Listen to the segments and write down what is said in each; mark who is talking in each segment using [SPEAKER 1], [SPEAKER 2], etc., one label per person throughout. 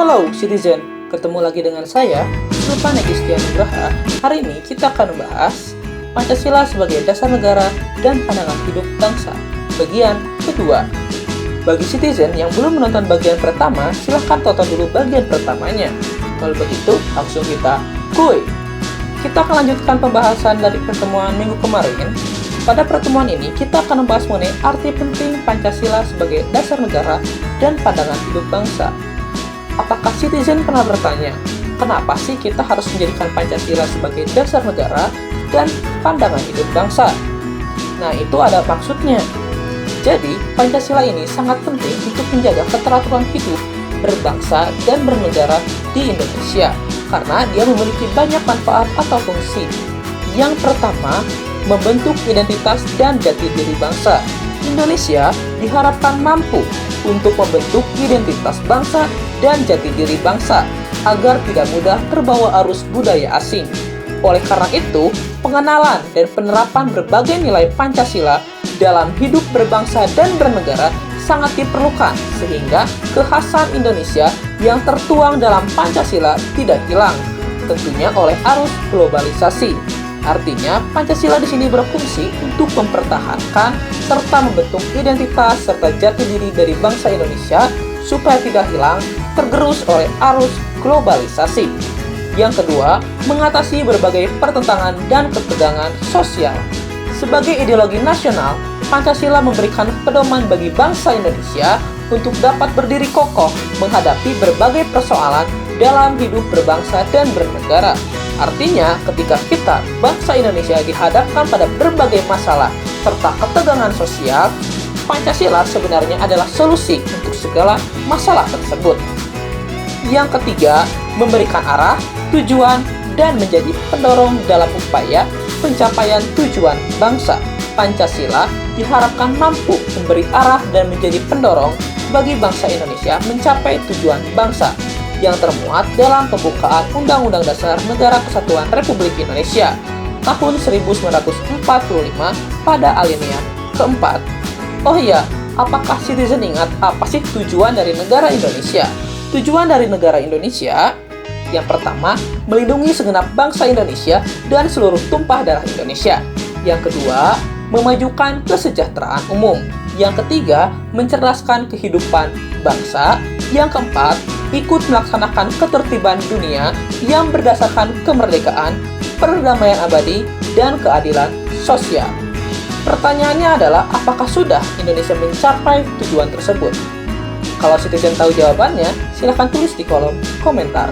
[SPEAKER 1] Halo Citizen, ketemu lagi dengan saya, Sulpan Egistian Nugraha. Hari ini kita akan membahas Pancasila sebagai dasar negara dan pandangan hidup bangsa, bagian kedua. Bagi Citizen yang belum menonton bagian pertama, silahkan tonton dulu bagian pertamanya. Kalau begitu, langsung kita kuy. Kita akan lanjutkan pembahasan dari pertemuan minggu kemarin. Pada pertemuan ini, kita akan membahas mengenai arti penting Pancasila sebagai dasar negara dan pandangan hidup bangsa. Apakah Citizen pernah bertanya, kenapa sih kita harus menjadikan Pancasila sebagai dasar negara dan pandangan hidup bangsa? Nah, itu ada maksudnya. Jadi, Pancasila ini sangat penting untuk menjaga keteraturan hidup berbangsa dan bernegara di Indonesia, karena dia memiliki banyak manfaat atau fungsi. Yang pertama, membentuk identitas dan jati diri bangsa. Indonesia diharapkan mampu untuk membentuk identitas bangsa dan jati diri bangsa agar tidak mudah terbawa arus budaya asing. Oleh karena itu, pengenalan dan penerapan berbagai nilai Pancasila dalam hidup berbangsa dan bernegara sangat diperlukan sehingga kekhasan Indonesia yang tertuang dalam Pancasila tidak hilang, tentunya oleh arus globalisasi. Artinya, Pancasila di sini berfungsi untuk mempertahankan serta membentuk identitas serta jati diri dari bangsa Indonesia supaya tidak hilang tergerus oleh arus globalisasi. Yang kedua, mengatasi berbagai pertentangan dan ketegangan sosial. Sebagai ideologi nasional, Pancasila memberikan pedoman bagi bangsa Indonesia untuk dapat berdiri kokoh menghadapi berbagai persoalan dalam hidup berbangsa dan bernegara. Artinya, ketika kita, bangsa Indonesia, dihadapkan pada berbagai masalah serta ketegangan sosial, Pancasila sebenarnya adalah solusi untuk segala masalah tersebut. Yang ketiga, memberikan arah, tujuan, dan menjadi pendorong dalam upaya pencapaian tujuan bangsa. Pancasila diharapkan mampu memberi arah dan menjadi pendorong bagi bangsa Indonesia mencapai tujuan bangsa yang termuat dalam pembukaan Undang-Undang Dasar Negara Kesatuan Republik Indonesia tahun 1945 pada alinea keempat. Oh iya, apakah Citizen ingat apa sih tujuan dari negara Indonesia? Tujuan dari negara Indonesia yang pertama, melindungi segenap bangsa Indonesia dan seluruh tumpah darah Indonesia. Yang kedua, memajukan kesejahteraan umum. Yang ketiga, mencerdaskan kehidupan bangsa. Yang keempat, ikut melaksanakan ketertiban dunia yang berdasarkan kemerdekaan, perdamaian abadi, dan keadilan sosial. Pertanyaannya adalah, apakah sudah Indonesia mencapai tujuan tersebut? Kalau Citizen tahu jawabannya, silahkan tulis di kolom komentar.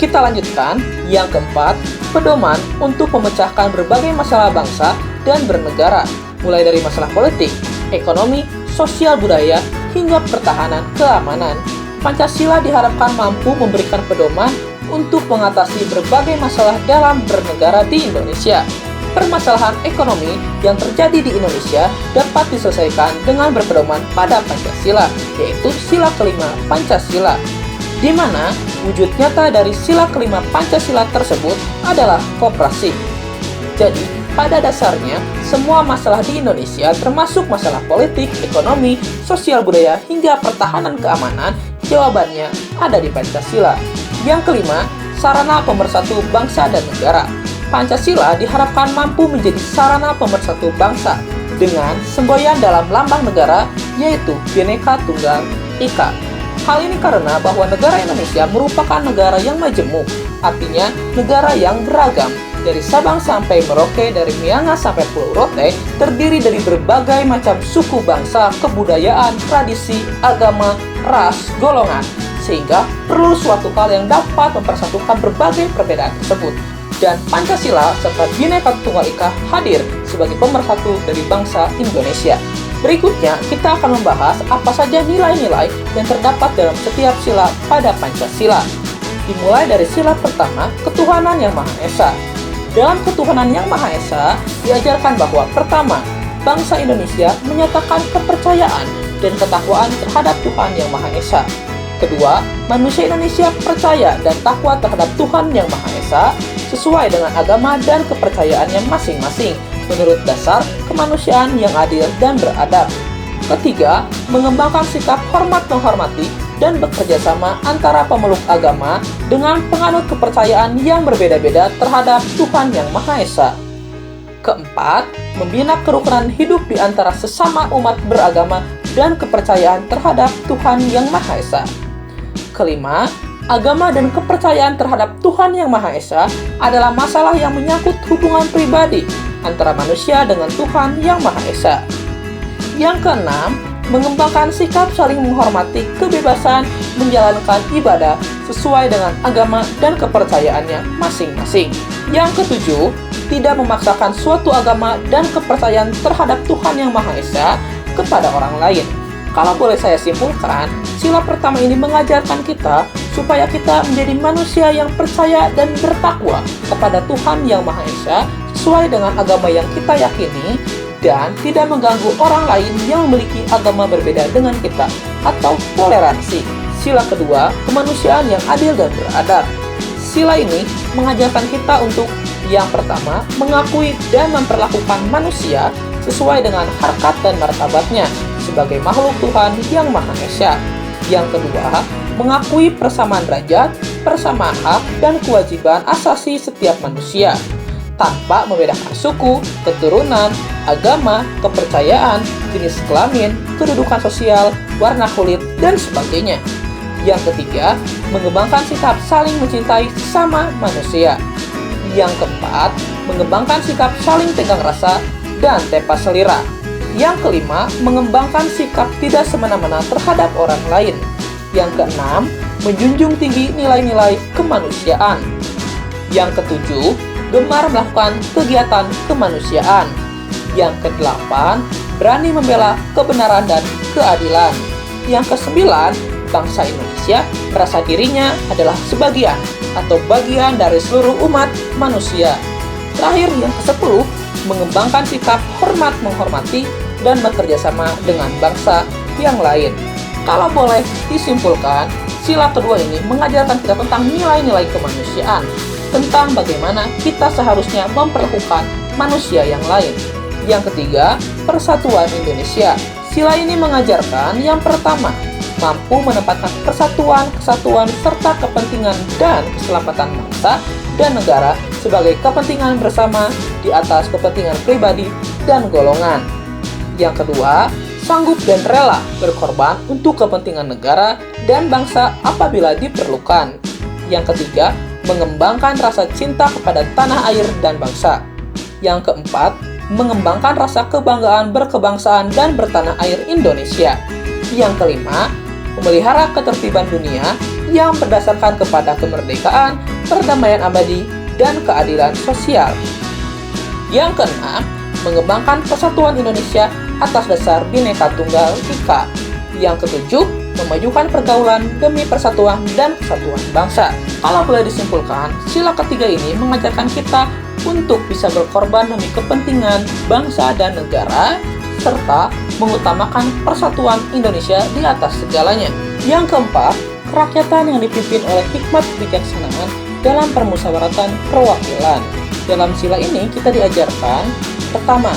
[SPEAKER 1] Kita lanjutkan. Yang keempat, pedoman untuk memecahkan berbagai masalah bangsa dan bernegara, mulai dari masalah politik, ekonomi, sosial budaya, hingga pertahanan keamanan. Pancasila diharapkan mampu memberikan pedoman untuk mengatasi berbagai masalah dalam bernegara di Indonesia. Permasalahan ekonomi yang terjadi di Indonesia dapat diselesaikan dengan berpedoman pada Pancasila, yaitu sila kelima Pancasila, di mana wujud nyata dari sila kelima Pancasila tersebut adalah koperasi. Jadi, pada dasarnya, semua masalah di Indonesia termasuk masalah politik, ekonomi, sosial budaya, hingga pertahanan keamanan, jawabannya ada di Pancasila. Yang kelima, sarana pemersatu bangsa dan negara. Pancasila diharapkan mampu menjadi sarana pemersatu bangsa dengan semboyan dalam lambang negara, yaitu Bhinneka Tunggal Ika. Hal ini karena bahwa negara Indonesia merupakan negara yang majemuk, artinya negara yang beragam. Dari Sabang sampai Merauke, dari Miangas sampai Pulau Rote, terdiri dari berbagai macam suku bangsa, kebudayaan, tradisi, agama, ras, golongan, sehingga perlu suatu hal yang dapat mempersatukan berbagai perbedaan tersebut. Dan Pancasila serta Bhinneka Tunggal Ika hadir sebagai pemersatu dari bangsa Indonesia. Berikutnya, kita akan membahas apa saja nilai-nilai yang terdapat dalam setiap sila pada Pancasila. Dimulai dari sila pertama, ketuhanan yang Maha Esa. Dalam ketuhanan yang Maha Esa, diajarkan bahwa pertama, bangsa Indonesia menyatakan kepercayaan dan ketakwaan terhadap Tuhan yang Maha Esa. Kedua, manusia Indonesia percaya dan takwa terhadap Tuhan yang Maha Esa sesuai dengan agama dan kepercayaannya masing-masing menurut dasar kemanusiaan yang adil dan beradab. Ketiga, mengembangkan sikap hormat menghormati dan bekerja sama antara pemeluk agama dengan penganut kepercayaan yang berbeda-beda terhadap Tuhan yang Maha Esa. Keempat, membina kerukunan hidup di antara sesama umat beragama dan kepercayaan terhadap Tuhan yang Maha Esa. Kelima, agama dan kepercayaan terhadap Tuhan yang Maha Esa adalah masalah yang menyangkut hubungan pribadi antara manusia dengan Tuhan yang Maha Esa. Yang keenam, mengembangkan sikap saling menghormati kebebasan menjalankan ibadah sesuai dengan agama dan kepercayaannya masing-masing. Yang ketujuh, tidak memaksakan suatu agama dan kepercayaan terhadap Tuhan yang Maha Esa kepada orang lain. Kalau boleh saya simpulkan, sila pertama ini mengajarkan kita supaya kita menjadi manusia yang percaya dan bertakwa kepada Tuhan yang Maha Esa sesuai dengan agama yang kita yakini, dan tidak mengganggu orang lain yang memiliki agama berbeda dengan kita atau toleransi. Sila kedua, kemanusiaan yang adil dan beradab. Sila ini mengajarkan kita untuk yang pertama, mengakui dan memperlakukan manusia sesuai dengan harkat dan martabatnya sebagai makhluk Tuhan yang Maha Esa. Yang kedua, mengakui persamaan derajat, persamaan hak, dan kewajiban asasi setiap manusia tanpa membedakan suku, keturunan, agama, kepercayaan, jenis kelamin, kedudukan sosial, warna kulit, dan sebagainya. Yang ketiga, mengembangkan sikap saling mencintai sesama manusia. Yang keempat, mengembangkan sikap saling tegang rasa dan tepas selera. Yang kelima, mengembangkan sikap tidak semena-mena terhadap orang lain. Yang keenam, menjunjung tinggi nilai-nilai kemanusiaan. Yang ketujuh, gemar melakukan kegiatan kemanusiaan. Yang kedelapan, berani membela kebenaran dan keadilan. Yang kesembilan, bangsa Indonesia merasa dirinya adalah sebagian atau bagian dari seluruh umat manusia. Terakhir, yang ke-10, mengembangkan sikap hormat menghormati dan bekerja sama dengan bangsa yang lain. Kalau boleh disimpulkan, sila kedua ini mengajarkan kita tentang nilai-nilai kemanusiaan, tentang bagaimana kita seharusnya memperlakukan manusia yang lain. Yang ketiga, persatuan Indonesia. Sila ini mengajarkan yang pertama, mampu menempatkan persatuan, kesatuan, serta kepentingan dan keselamatan bangsa dan negara sebagai kepentingan bersama di atas kepentingan pribadi dan golongan. Yang kedua, sanggup dan rela berkorban untuk kepentingan negara dan bangsa apabila diperlukan. Yang ketiga, mengembangkan rasa cinta kepada tanah air dan bangsa. Yang keempat, mengembangkan rasa kebanggaan berkebangsaan dan bertanah air Indonesia. Yang kelima, memelihara ketertiban dunia yang berdasarkan kepada kemerdekaan, perdamaian abadi, dan keadilan sosial. Yang keenam, mengembangkan persatuan Indonesia atas dasar Bhinneka Tunggal Ika. Yang ketujuh, memajukan pergaulan demi persatuan dan kesatuan bangsa. Kalau boleh disimpulkan, sila ketiga ini mengajarkan kita untuk bisa berkorban demi kepentingan bangsa dan negara, serta mengutamakan persatuan Indonesia di atas segalanya. Yang keempat, kerakyatan yang dipimpin oleh hikmat kebijaksanaan dalam permusyawaratan perwakilan. Dalam sila ini kita diajarkan, pertama,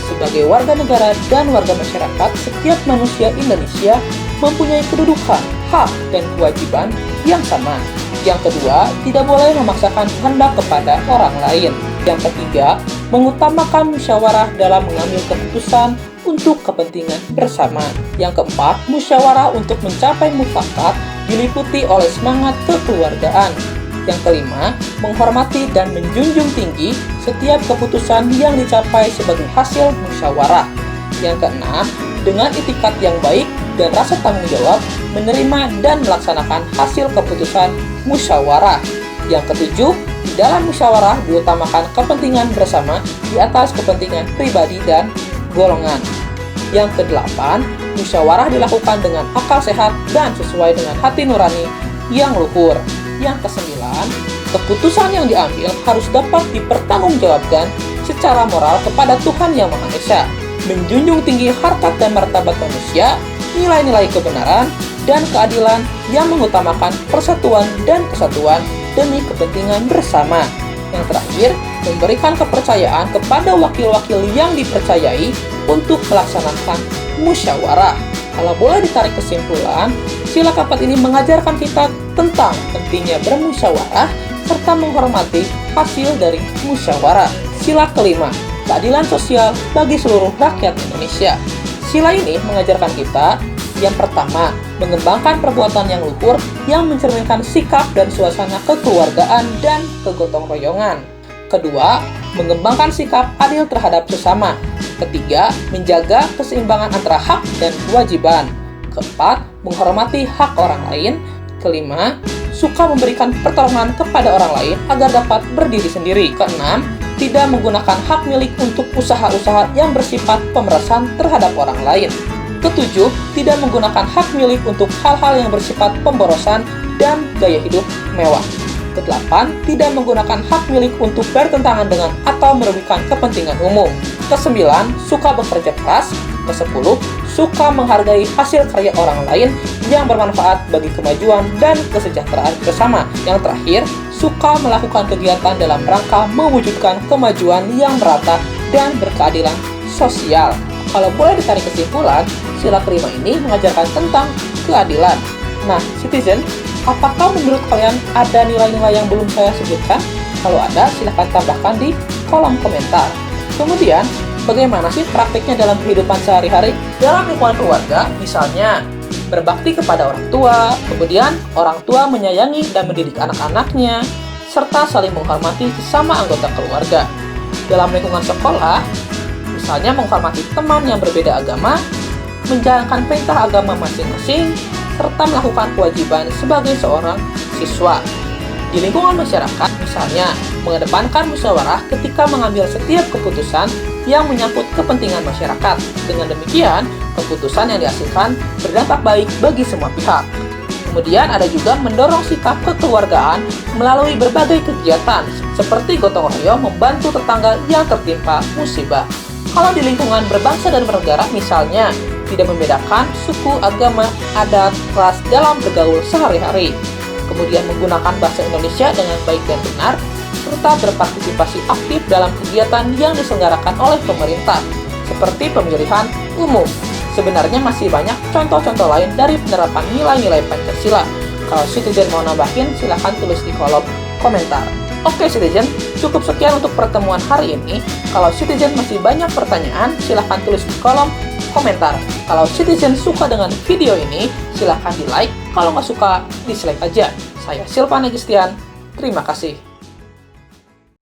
[SPEAKER 1] sebagai warga negara dan warga masyarakat, setiap manusia Indonesia mempunyai kedudukan, hak, dan kewajiban yang sama. Yang kedua, tidak boleh memaksakan kehendak kepada orang lain. Yang ketiga, mengutamakan musyawarah dalam mengambil keputusan untuk kepentingan bersama. Yang keempat, musyawarah untuk mencapai mufakat diliputi oleh semangat kekeluargaan. Yang kelima, menghormati dan menjunjung tinggi setiap keputusan yang dicapai sebagai hasil musyawarah. Yang keenam, dengan itikat yang baik dan rasa tanggung jawab, menerima dan melaksanakan hasil keputusan musyawarah. Yang ketujuh, di dalam musyawarah diutamakan kepentingan bersama di atas kepentingan pribadi dan golongan. Yang kedelapan, musyawarah dilakukan dengan akal sehat dan sesuai dengan hati nurani yang luhur. Yang kesembilan, keputusan yang diambil harus dapat dipertanggungjawabkan secara moral kepada Tuhan Yang Maha Esa, menjunjung tinggi harkat dan martabat manusia, nilai-nilai kebenaran dan keadilan yang mengutamakan persatuan dan kesatuan demi kepentingan bersama. Yang terakhir, memberikan kepercayaan kepada wakil-wakil yang dipercayai untuk melaksanakan musyawarah. Kalau boleh ditarik kesimpulan, Sila keempat ini mengajarkan kita tentang pentingnya bermusyawarah serta menghormati hasil dari musyawarah. Sila kelima, keadilan sosial bagi seluruh rakyat Indonesia. Sila ini mengajarkan kita, yang pertama, mengembangkan perbuatan yang luhur yang mencerminkan sikap dan suasana kekeluargaan dan kegotong royongan. Kedua, mengembangkan sikap adil terhadap sesama. Ketiga, menjaga keseimbangan antara hak dan kewajiban. Keempat, menghormati hak orang lain. Kelima, suka memberikan pertolongan kepada orang lain agar dapat berdiri sendiri. Keenam, tidak menggunakan hak milik untuk usaha-usaha yang bersifat pemerasan terhadap orang lain. Ketujuh, tidak menggunakan hak milik untuk hal-hal yang bersifat pemborosan dan gaya hidup mewah. Kedelapan, tidak menggunakan hak milik untuk bertentangan dengan atau merugikan kepentingan umum. Kesembilan, suka bekerja keras. Kesepuluh, suka menghargai hasil karya orang lain yang bermanfaat bagi kemajuan dan kesejahteraan bersama. Yang terakhir, suka melakukan kegiatan dalam rangka mewujudkan kemajuan yang merata dan berkeadilan sosial. Kalau boleh ditarik kesimpulan, sila kelima ini mengajarkan tentang keadilan. Nah, citizen, apakah menurut kalian ada nilai-nilai yang belum saya sebutkan? Kalau ada, silahkan tambahkan di kolom komentar. Kemudian, bagaimana sih praktiknya dalam kehidupan sehari-hari? Dalam lingkungan keluarga, misalnya, berbakti kepada orang tua, kemudian orang tua menyayangi dan mendidik anak-anaknya, serta saling menghormati sesama anggota keluarga. Dalam lingkungan sekolah, misalnya menghormati teman yang berbeda agama, menjalankan perintah agama masing-masing, serta melakukan kewajiban sebagai seorang siswa. Di lingkungan masyarakat, misalnya, mengedepankan musyawarah ketika mengambil setiap keputusan yang menyangkut kepentingan masyarakat. Dengan demikian, keputusan yang dihasilkan berdampak baik bagi semua pihak. Kemudian ada juga mendorong sikap kekeluargaan melalui berbagai kegiatan, seperti gotong royong membantu tetangga yang tertimpa musibah. Kalau di lingkungan berbangsa dan bernegara, misalnya, tidak membedakan suku, agama, adat, ras dalam bergaul sehari-hari. Kemudian menggunakan bahasa Indonesia dengan baik dan benar, serta berpartisipasi aktif dalam kegiatan yang diselenggarakan oleh pemerintah, seperti pemilihan umum. Sebenarnya masih banyak contoh-contoh lain dari penerapan nilai-nilai Pancasila. Kalau citizen mau nambahin, silahkan tulis di kolom komentar. Oke citizen, cukup sekian untuk pertemuan hari ini. Kalau citizen masih banyak pertanyaan, silahkan tulis di kolom komentar. Kalau citizen suka dengan video ini, silahkan di like. Kalau nggak suka, dislike aja. Saya Silvan Egistian, terima kasih.